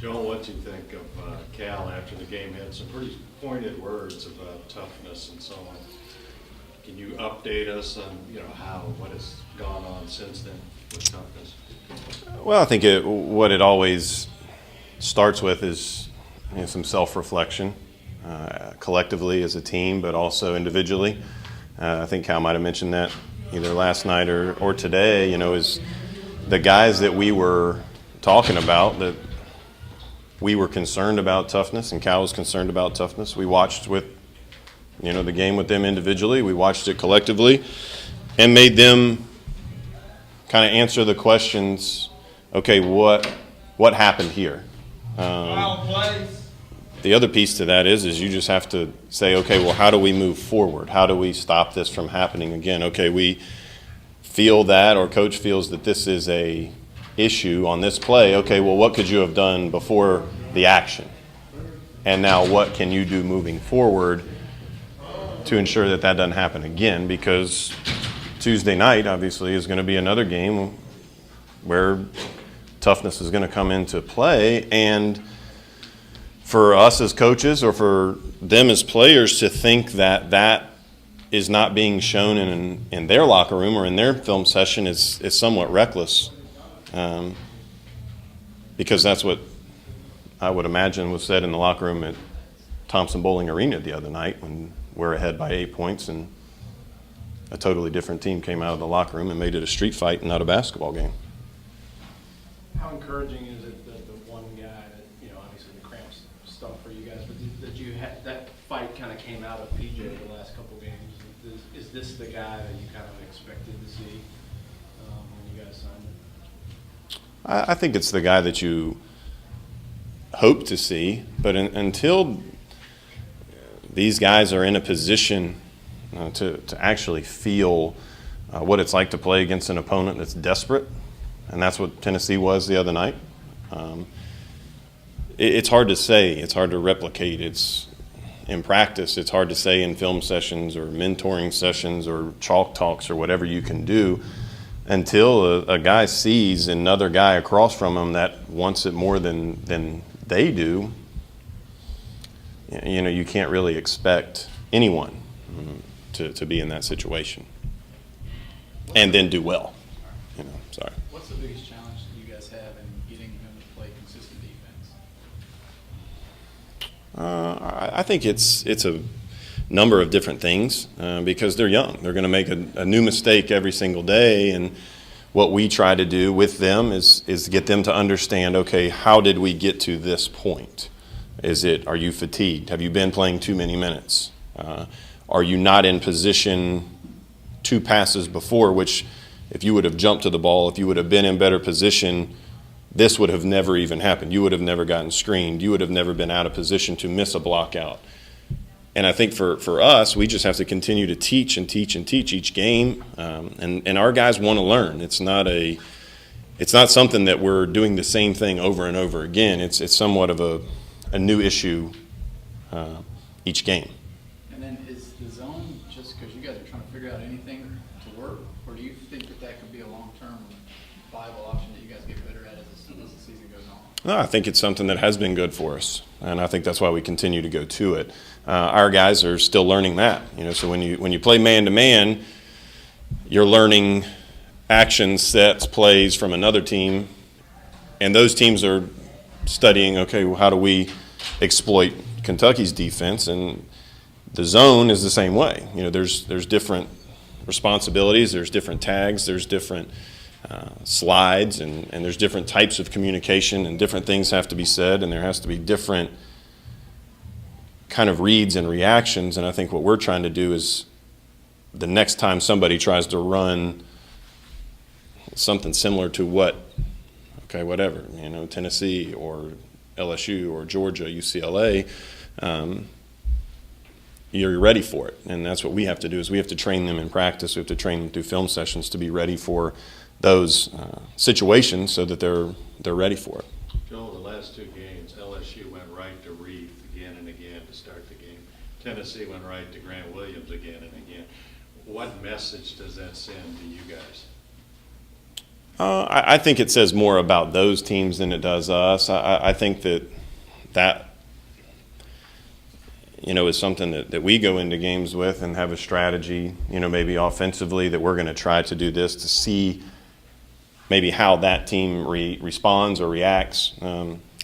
Joel, what do you think of Cal after the game? Had some pretty pointed words about toughness and so on. Can you update us on, what has gone on since then with toughness? Well, I think what it always starts with is some self-reflection, collectively as a team, but also individually. I think Cal might have mentioned that either last night or today, is the guys that we were talking about, that we were concerned about toughness, and Cal was concerned about toughness. We watched the game with them individually. We watched it collectively and made them kind of answer the questions, okay, what happened here? The other piece to that is you just have to say, okay, well, how do we move forward? How do we stop this from happening again? Okay, we feel that, or coach feels that this is a issue on this play. Okay, well, what could you have done before the action? And now what can you do moving forward to ensure that doesn't happen again? Because Tuesday night, obviously, is going to be another game where toughness is going to come into play. And for us as coaches, or for them as players, to think that is not being shown in their locker room or in their film session is somewhat reckless. Because that's what I would imagine was said in the locker room at Thompson Bowling Arena the other night when we're ahead by 8 points and a totally different team came out of the locker room and made it a street fight and not a basketball game. How encouraging is it that the one guy that, obviously the cramps stuff for you guys, but that you had that fight kind of came out of PJ the last couple games? Is this the guy that you kind of expected to see when you guys signed him? I think it's the guy that you hope to see, but until these guys are in a position to actually feel what it's like to play against an opponent that's desperate, and that's what Tennessee was the other night. It's hard to say. It's hard to replicate. It's in practice. It's hard to say in film sessions or mentoring sessions or chalk talks or whatever you can do until a guy sees another guy across from him that wants it more than they do. You can't really expect anyone to be in that situation and then do well. Sorry. What's the biggest challenge that you guys have in getting them to play consistent defense? I think it's a number of different things because they're young. They're going to make a new mistake every single day, and what we try to do with them is get them to understand, okay, how did we get to this point? Are you fatigued? Have you been playing too many minutes? Are you not in position 2 passes before, which if you would have jumped to the ball, if you would have been in better position, this would have never even happened. You would have never gotten screened. You would have never been out of position to miss a block out. And I think for us, we just have to continue to teach and teach and teach each game. And our guys want to learn. It's not something that we're doing the same thing over and over again. It's somewhat of a new issue each game. And then is the zone just because you guys are trying to figure out anything to work, or do you think that could be a long-term viable option that you guys get better at as the season goes on? No, I think it's something that has been good for us, and I think that's why we continue to go to it. Our guys are still learning that. So when you play man-to-man, you're learning action sets, plays from another team, and those teams are studying, okay, well, how do we exploit Kentucky's defense? And the zone is the same way. There's different responsibilities, there's different tags, there's different slides, and there's different types of communication, and different things have to be said, and there has to be different kind of reads and reactions. And I think what we're trying to do is the next time somebody tries to run something similar to whatever, Tennessee or LSU or Georgia, UCLA, you're ready for it. And that's what we have to do, is we have to train them in practice. We have to train them through film sessions to be ready for those situations so that they're ready for it. Joel, the last 2 games, LSU went right to Reed again and again to start the game. Tennessee went right to Grant Williams again and again. What message does that send to you guys? I think it says more about those teams than it does us. I think that is something that we go into games with and have a strategy, maybe offensively, that we're going to try to do this to see maybe how that team responds or reacts.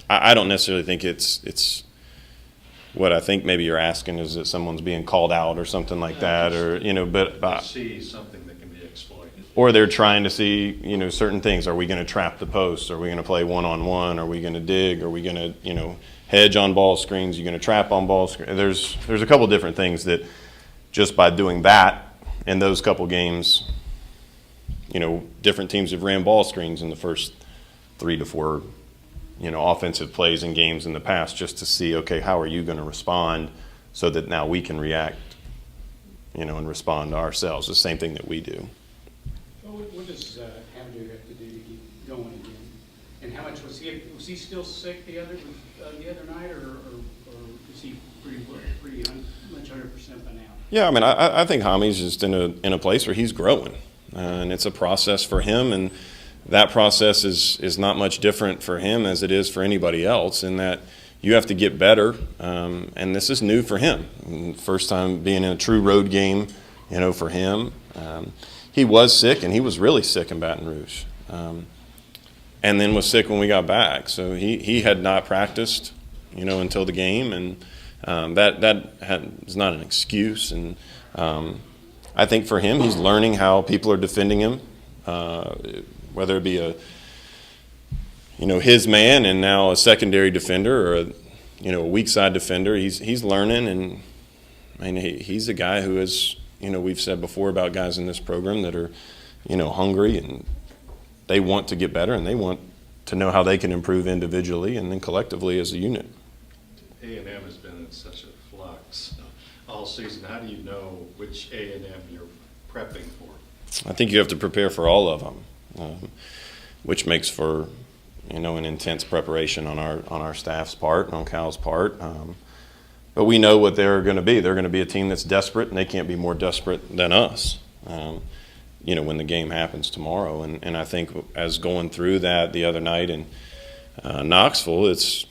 I don't necessarily think it's what I think maybe you're asking is that someone's being called out or something like that, or but see something that can be exploited. Or they're trying to see certain things. Are we going to trap the post? Are we going to play one-on-one? Are we going to dig? Are we going to hedge on ball screens? Are you going to trap on ball screens? There's a couple different things that just by doing that in those couple games, different teams have ran ball screens in the first 3 to 4 offensive plays in games in the past, just to see, okay, how are you going to respond so that now we can react, and respond to ourselves. The same thing that we do. Well, what does Hamdu have to do to keep going again? And how much was he still sick the other night, or is he pretty much 100% by now? Yeah, I mean, I think Hami's just in a place where he's growing, and it's a process for him, and that process is not much different for him as it is for anybody else, in that you have to get better, and this is new for him. First time being in a true road game, for him. He was sick, and he was really sick in Baton Rouge, and then was sick when we got back. So he had not practiced, until the game, and that is not an excuse. And I think for him, he's learning how people are defending him. Whether it be his man and now a secondary defender, or a weak side defender, he's learning, and I mean, he's a guy who is, we've said before about guys in this program that are, hungry, and they want to get better, and they want to know how they can improve individually and then collectively as a unit. A&M has been in such a flux all season. How do you know which A&M you're prepping for? I think you have to prepare for all of them. Which makes for, an intense preparation on our staff's part and on Cal's part. But we know what they're going to be. They're going to be a team that's desperate, and they can't be more desperate than us. When the game happens tomorrow, and I think as going through that the other night in Knoxville, it's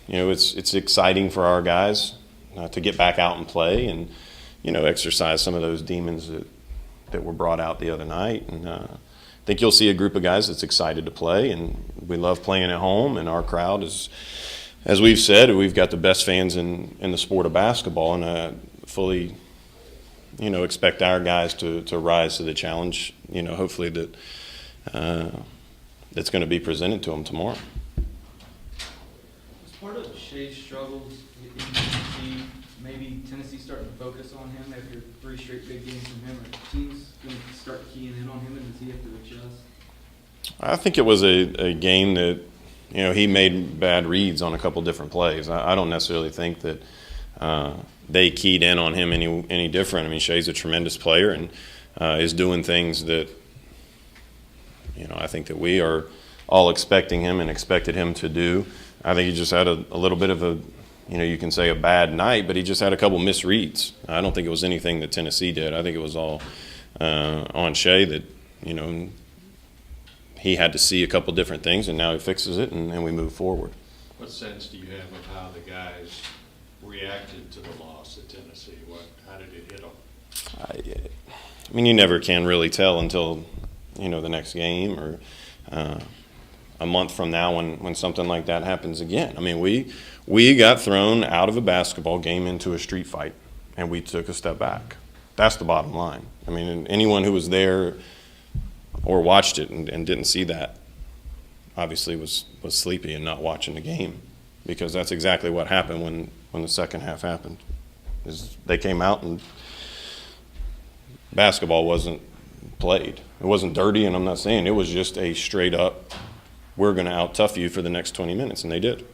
exciting for our guys to get back out and play, and exercise some of those demons that were brought out the other night, and. I think you'll see a group of guys that's excited to play, and we love playing at home, and our crowd is, as we've said, we've got the best fans in the sport of basketball, and I fully, expect our guys to rise to the challenge, hopefully that's going to be presented to them tomorrow. Was part of Shea's struggles in Tennessee, maybe Tennessee starting to focus on him after 3 straight big games from him? Are teams going to start keying in on him, and does he have to adjust? I think it was a game that, he made bad reads on a couple different plays. I don't necessarily think that they keyed in on him any different. I mean, Shea's a tremendous player and is doing things that, I think that we are all expecting him and expected him to do. I think he just had a little bit of a, you can say a bad night, but he just had a couple misreads. I don't think it was anything that Tennessee did. I think it was all on Shea that, he had to see a couple different things, and now he fixes it, and we move forward. What sense do you have of how the guys reacted to the loss at Tennessee? How did it hit them? I mean, you never can really tell until, the next game or a month from now when something like that happens again. I mean, we got thrown out of a basketball game into a street fight, and we took a step back. That's the bottom line. I mean, anyone who was there or watched it and didn't see that obviously was sleepy and not watching the game, because that's exactly what happened when the second half happened. Is they came out and basketball wasn't played. It wasn't dirty, and I'm not saying it was just a straight up, we're going to out-tough you for the next 20 minutes, and they did.